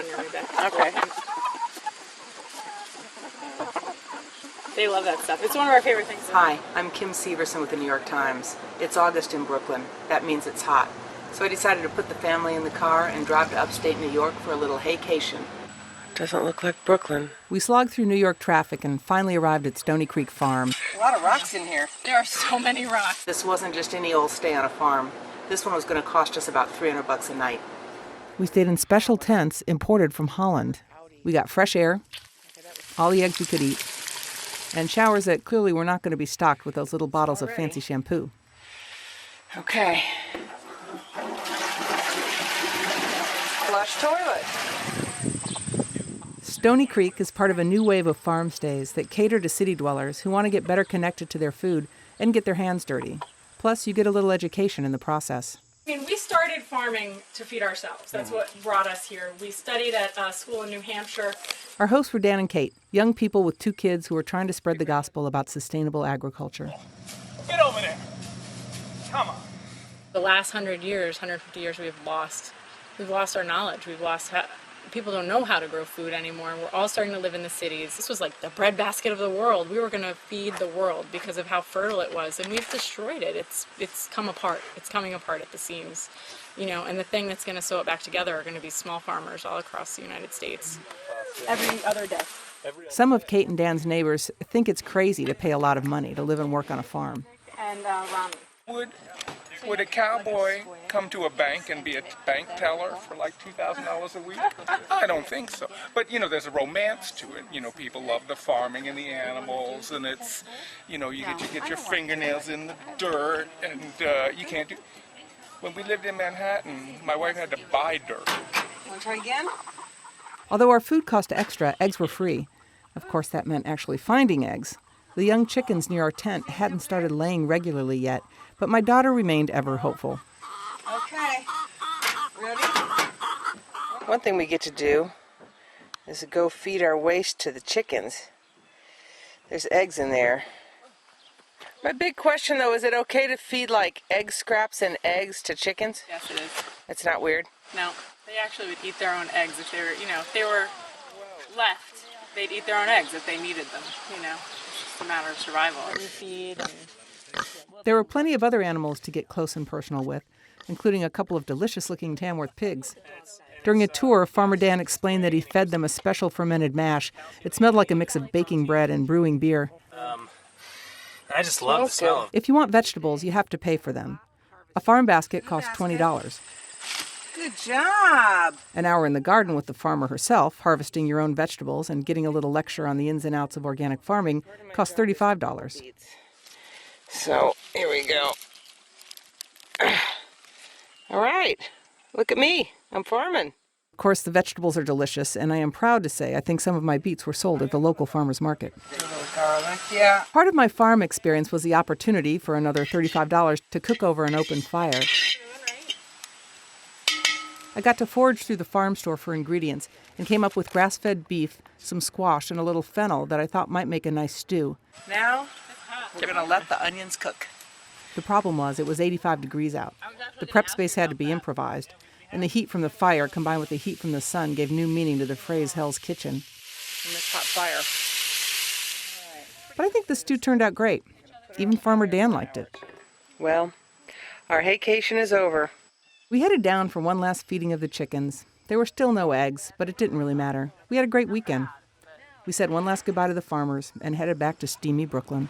your way back. Okay. They love that stuff. It's one of our favorite things. Hi, I'm Kim Severson with The New York Times. It's August in Brooklyn. That means it's hot. So I decided to put the family in the car and drive to upstate New York for a little haycation. Doesn't look like Brooklyn. We slogged through New York traffic and finally arrived at Stony Creek Farm. A lot of rocks in here. There are so many rocks. This wasn't just any old stay on a farm. This one was going to cost us about $300 a night. We stayed in special tents imported from Holland. We got fresh air, all the eggs we could eat, and showers that clearly were not going to be stocked with those little bottles of fancy shampoo. Okay. Flush toilet. Stony Creek is part of a new wave of farm stays that cater to city dwellers who want to get better connected to their food and get their hands dirty. Plus, you get a little education in the process. I mean, we started farming to feed ourselves. That's what brought us here. We studied at a school in New Hampshire. Our hosts were Dan and Kate, young people with 2 kids who were trying to spread the gospel about sustainable agriculture. Get over there. Come on. The last 100 years, 150 years, we've lost our knowledge. People don't know how to grow food anymore. We're all starting to live in the cities. This was like the breadbasket of the world. We were going to feed the world because of how fertile it was, and we've destroyed it. It's come apart. It's coming apart at the seams, and the thing that's going to sew it back together are going to be small farmers all across the United States. Every other day. Some of Kate and Dan's neighbors think it's crazy to pay a lot of money to live and work on a farm. And Rami. Would a cowboy come to a bank and be a bank teller for like $2,000 a week? I don't think so. But, there's a romance to it. People love the farming and the animals, and it's, you get your fingernails in the dirt, and you can't do... When we lived in Manhattan, my wife had to buy dirt. Want to try again? Although our food cost extra, eggs were free. Of course, that meant actually finding eggs. The young chickens near our tent hadn't started laying regularly yet, but my daughter remained ever hopeful. Okay. Ready? One thing we get to do is to go feed our waste to the chickens. There's eggs in there. My big question, though, is it okay to feed, egg scraps and eggs to chickens? Yes, it is. It's not weird? No, they actually would eat their own eggs if they were left. They'd eat their own eggs if they needed them, It's just a matter of survival. We feed and... There were plenty of other animals to get close and personal with, including a couple of delicious-looking Tamworth pigs. During a tour, Farmer Dan explained that he fed them a special fermented mash. It smelled like a mix of baking bread and brewing beer. I just love the smell of it. If you want vegetables, you have to pay for them. A farm basket costs $20. Good job. An hour in the garden with the farmer herself, harvesting your own vegetables and getting a little lecture on the ins and outs of organic farming, costs $35. So, here we go. All right. Look at me. I'm farming. Of course, the vegetables are delicious, and I am proud to say I think some of my beets were sold at the local farmer's market. A little garlic, yeah. Part of my farm experience was the opportunity for another $35 to cook over an open fire. I got to forage through the farm store for ingredients and came up with grass-fed beef, some squash, and a little fennel that I thought might make a nice stew. Now, we're going to let the onions cook. The problem was it was 85 degrees out. The prep space had to be improvised, and the heat from the fire combined with the heat from the sun gave new meaning to the phrase Hell's Kitchen. In this hot fire. But I think the stew turned out great. Even Farmer Dan liked it. Well, our haycation is over. We headed down for one last feeding of the chickens. There were still no eggs, but it didn't really matter. We had a great weekend. We said one last goodbye to the farmers and headed back to steamy Brooklyn.